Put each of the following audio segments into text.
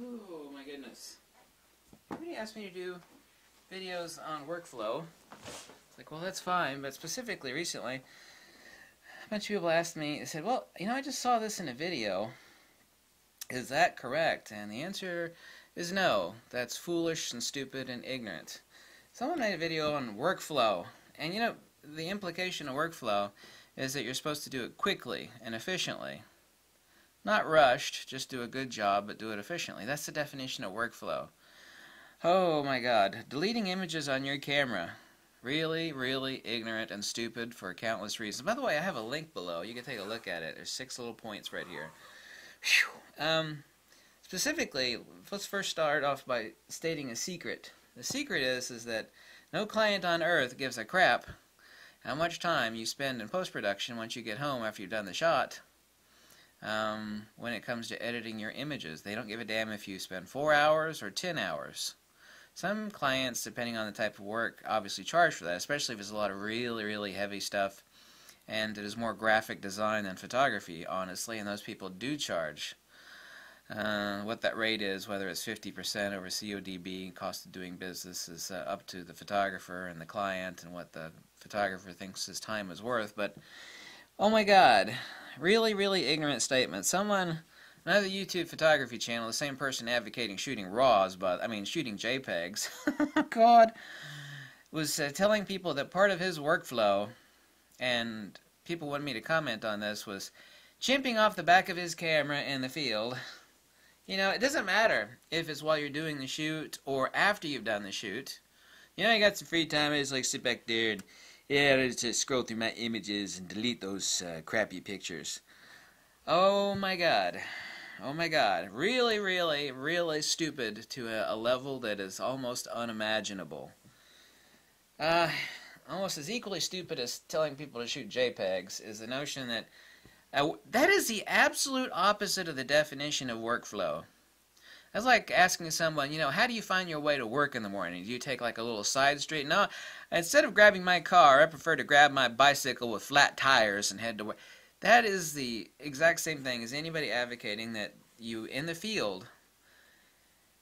Oh my goodness. Somebody asked me to do videos on workflow. It's like, well, that's fine, but specifically recently, a bunch of people asked me, they said, well, I just saw this in a video. Is that correct? And the answer is no. That's foolish and stupid and ignorant. Someone made a video on workflow, and the implication of workflow is that you're supposed to do it quickly and efficiently. Not rushed, just do a good job, but do it efficiently. That's the definition of workflow. Oh my God, deleting images on your camera. Really, really ignorant and stupid for countless reasons. By the way, I have a link below. You can take a look at it. There's 6 little points right here. Specifically, let's first start off by stating a secret. The secret is that no client on earth gives a crap how much time you spend in post-production once you get home after you've done the shot. When it comes to editing your images, they don't give a damn if you spend 4 hours or 10 hours. Some clients, depending on the type of work, obviously charge for that, especially if it's a lot of really, really heavy stuff and it is more graphic design than photography, honestly, and those people do charge. What that rate is, whether it's 50% over CODB, cost of doing business, is up to the photographer and the client and what the photographer thinks his time is worth. But, oh my God, really, really ignorant statement. Another YouTube photography channel, the same person advocating shooting RAWs, shooting JPEGs, God, was telling people that part of his workflow, and people wanted me to comment on this, was chimping off the back of his camera in the field. It doesn't matter if it's while you're doing the shoot or after you've done the shoot. You got some free time, I just sit back there and, I just scroll through my images and delete those crappy pictures. Oh my God. Oh my God. Really, really, really stupid to a level that is almost unimaginable. Almost as equally stupid as telling people to shoot JPEGs is the notion that that is the absolute opposite of the definition of workflow. That's like asking someone, how do you find your way to work in the morning? Do you take like a little side street? No, instead of grabbing my car, I prefer to grab my bicycle with flat tires and head to work. That is the exact same thing as anybody advocating that you, in the field,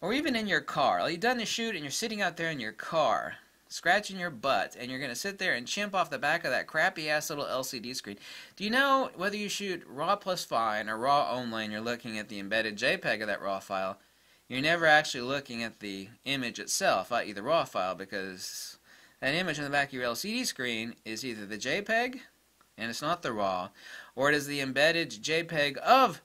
or even in your car, you've done the shoot and you're sitting out there in your car, scratching your butt, and you're going to sit there and chimp off the back of that crappy-ass little LCD screen. Do you know whether you shoot RAW plus fine or RAW only and you're looking at the embedded JPEG of that RAW file, you're never actually looking at the image itself, i.e. the RAW file, because that image on the back of your LCD screen is either the JPEG, and it's not the RAW, or it is the embedded JPEG of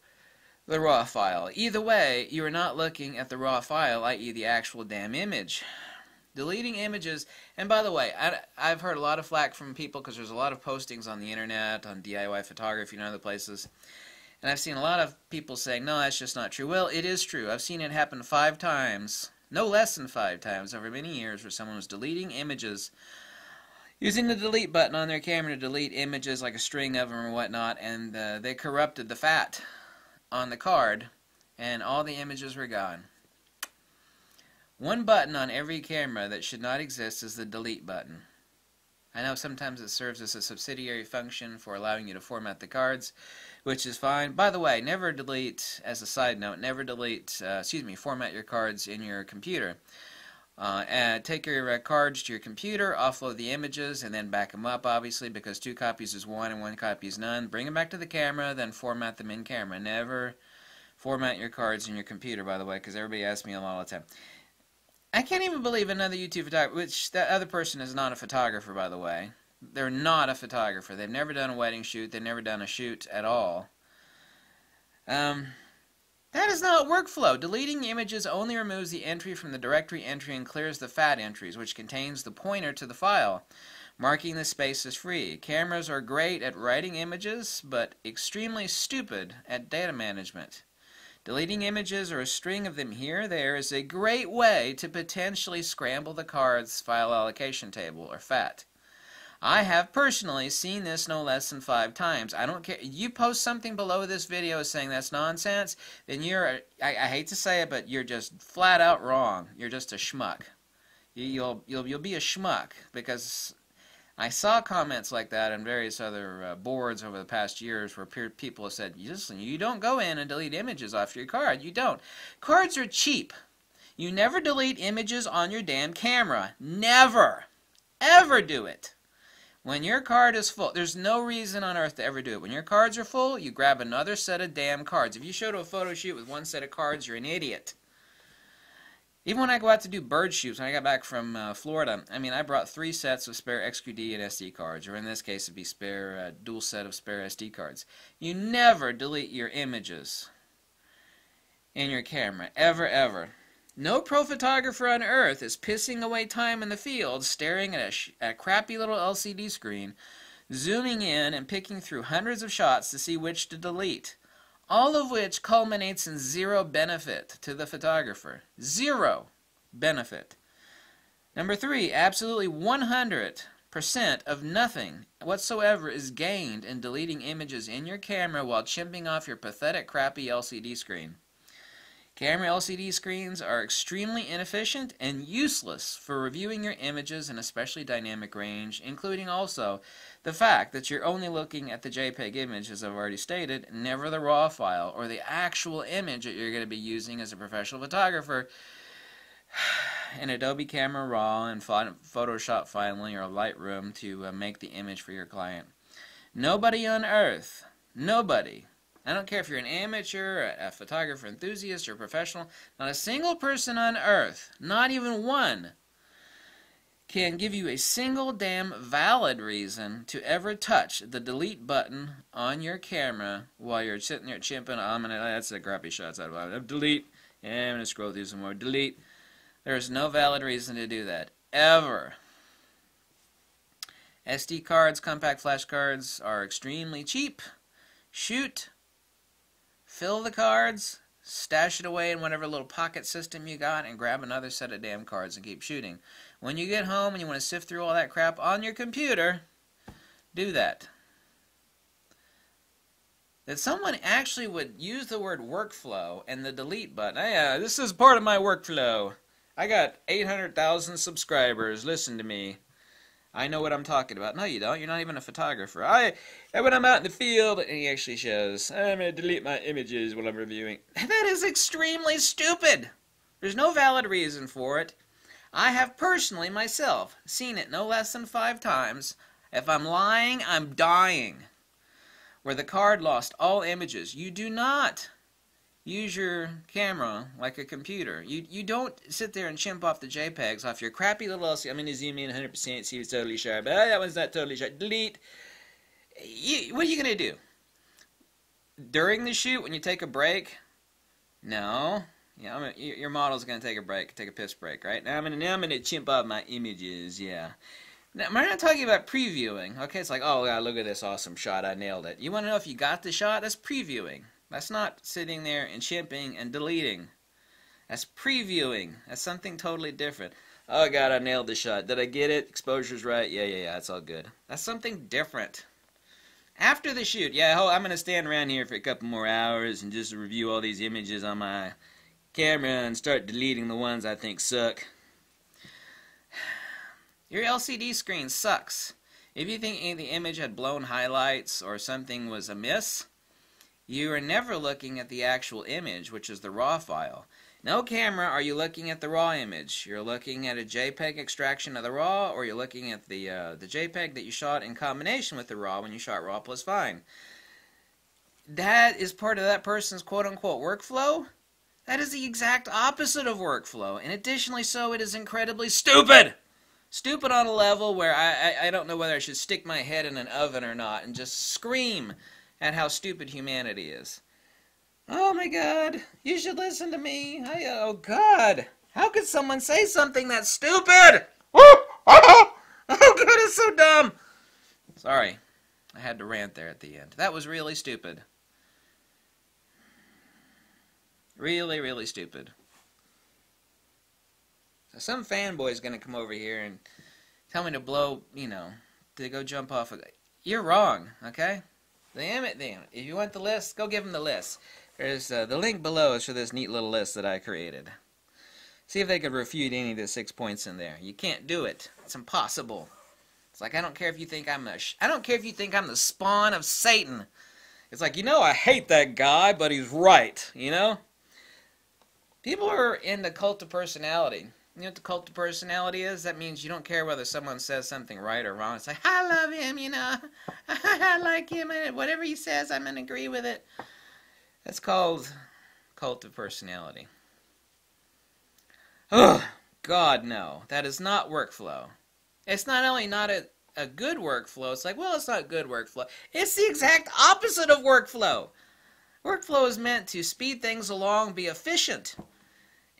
the RAW file. Either way, you are not looking at the RAW file, i.e. the actual damn image. Deleting images, and by the way, I've heard a lot of flack from people because there's a lot of postings on the internet, on DIY photography and other places, and I've seen a lot of people saying, no, that's just not true. Well, it is true. I've seen it happen 5 times, no less than 5 times over many years, where someone was deleting images using the delete button on their camera to delete images, like a string of them or whatnot, and they corrupted the fat on the card, and all the images were gone. One button on every camera that should not exist is the delete button. I know sometimes it serves as a subsidiary function for allowing you to format the cards, which is fine. By the way, never delete, as a side note, format your cards in your computer. Take your cards to your computer, offload the images, and then back them up, obviously, because 2 copies is 1 and 1 copy is none. Bring them back to the camera, then format them in camera. Never format your cards in your computer, by the way, because everybody asks me a lot of the time. I can't even believe another YouTube photographer, which that other person is not a photographer, by the way. They're not a photographer. They've never done a wedding shoot. They've never done a shoot at all. That is not workflow. Deleting images only removes the entry from the directory entry and clears the fat entries, which contains the pointer to the file, marking the space as free. Cameras are great at writing images, but extremely stupid at data management. Deleting images or a string of them here or there is a great way to potentially scramble the card's file allocation table, or FAT. I have personally seen this no less than 5 times. I don't care. You post something below this video saying that's nonsense, then you're, I hate to say it, but you're just flat out wrong. You're just a schmuck. You'll be a schmuck, because I saw comments like that on various other boards over the past years where people have said, listen, you don't go in and delete images off your card. You don't. Cards are cheap. You never delete images on your damn camera. Never. Ever do it. When your card is full, there's no reason on earth to ever do it. When your cards are full, you grab another set of damn cards. If you show to a photo shoot with one set of cards, you're an idiot. Even when I go out to do bird shoots, when I got back from Florida, I mean, I brought 3 sets of spare XQD and SD cards, or in this case, it'd be spare dual set of spare SD cards. You never delete your images in your camera, ever, ever. No pro photographer on earth is pissing away time in the field, staring at a crappy little LCD screen, zooming in and picking through hundreds of shots to see which to delete. All of which culminates in 0 benefit to the photographer. 0 benefit. Number 3, absolutely 100% of nothing whatsoever is gained in deleting images in your camera while chimping off your pathetic, crappy LCD screen. Camera LCD screens are extremely inefficient and useless for reviewing your images in especially dynamic range, including also the fact that you're only looking at the JPEG image, as I've already stated, never the RAW file or the actual image that you're going to be using as a professional photographer in Adobe Camera Raw and Photoshop finally or Lightroom to make the image for your client. Nobody on earth, nobody, I don't care if you're an amateur, a photographer enthusiast, or professional, not a single person on earth, not even one, can give you a single damn valid reason to ever touch the delete button on your camera while you're sitting there chimping. That's a crappy shot. Delete. Yeah, I'm going to scroll through some more. Delete. There's no valid reason to do that. Ever. SD cards, compact flash cards are extremely cheap. Shoot. Fill the cards, stash it away in whatever little pocket system you got, and grab another set of damn cards and keep shooting. When you get home and you want to sift through all that crap on your computer, do that. That someone actually would use the word workflow and the delete button. This is part of my workflow. I got 800,000 subscribers. Listen to me. I know what I'm talking about. No, you don't. You're not even a photographer. When I'm out in the field, and he actually shows, I'm going to delete my images while I'm reviewing. That is extremely stupid. There's no valid reason for it. I have personally, myself, seen it no less than 5 times. If I'm lying, I'm dying. Where the card lost all images. You do not use your camera like a computer. You don't sit there and chimp off the JPEGs off your crappy little LCD. I'm going to zoom in 100%, see if it's totally sharp. That one's not totally sharp. Delete. What are you going to do? During the shoot, when you take a break? No. Yeah, your model's going to take a break, take a piss break, right? Now I'm going to chimp off my images, yeah. Now, we're not talking about previewing. Okay, it's like, oh, God, look at this awesome shot. I nailed it. You want to know if you got the shot? That's previewing. That's not sitting there and chimping and deleting. That's previewing. That's something totally different. Oh, God, I nailed the shot. Did I get it? Exposure's right? Yeah, that's all good. That's something different. After the shoot, I'm going to stand around here for a couple more hours and just review all these images on my camera and start deleting the ones I think suck. Your LCD screen sucks. If you think the image had blown highlights or something was amiss, you are never looking at the actual image, which is the RAW file. No camera are you looking at the RAW image. You're looking at a JPEG extraction of the RAW, or you're looking at the JPEG that you shot in combination with the RAW when you shot RAW plus fine. That is part of that person's quote-unquote workflow. That is the exact opposite of workflow, and additionally so, it is incredibly stupid! Stupid on a level where I don't know whether I should stick my head in an oven or not and just scream at how stupid humanity is. Oh my God, you should listen to me. Oh God, how could someone say something that's stupid? Oh God, it's so dumb. Sorry, I had to rant there at the end. That was really stupid. Really, really stupid. So some fanboy's going to come over here and tell me to blow, to go jump off. You're wrong, okay? If you want the list, go give them the list. There's the link below is for this neat little list that I created. See if they could refute any of the 6 points in there. You can't do it. It's impossible. It's like, I don't care if you think I don't care if you think I'm the spawn of Satan. It's like, I hate that guy, but he's right, People are in the cult of personality. You know what the cult of personality is? That means you don't care whether someone says something right or wrong. It's like, I love him, I like him, and whatever he says, I'm going to agree with it. That's called cult of personality. Oh, God, no. That is not workflow. It's not only not a good workflow, it's like, well, it's not good workflow. It's the exact opposite of workflow. Workflow is meant to speed things along, be efficient.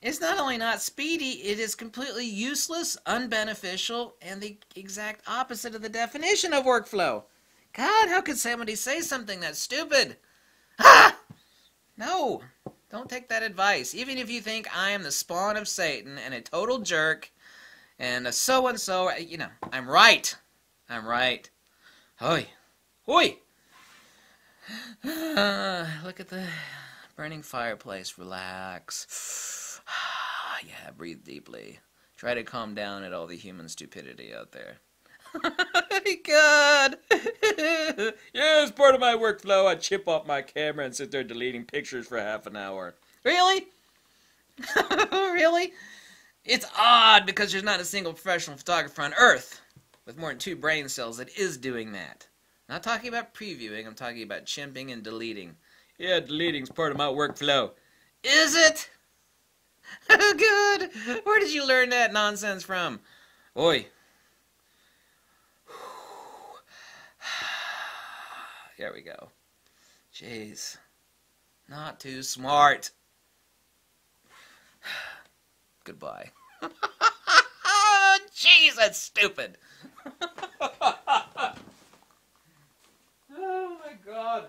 It's not only not speedy, it is completely useless, unbeneficial, and the exact opposite of the definition of workflow. God, how could somebody say something that's stupid? Ah! No, don't take that advice. Even if you think I am the spawn of Satan and a total jerk and a so-and-so, I'm right. I'm right. Hoi. Hoi! Look at the burning fireplace. Relax. Yeah, breathe deeply. Try to calm down at all the human stupidity out there. God! Yeah, it's part of my workflow. I chip off my camera and sit there deleting pictures for half an hour. Really? Really? It's odd because there's not a single professional photographer on Earth with more than 2 brain cells that is doing that. I'm not talking about previewing, I'm talking about chimping and deleting. Yeah, deleting's part of my workflow. Is it? Oh, good. Where did you learn that nonsense from? Oi. There we go. Jeez. Not too smart. Goodbye. Jeez, that's stupid. Oh my God.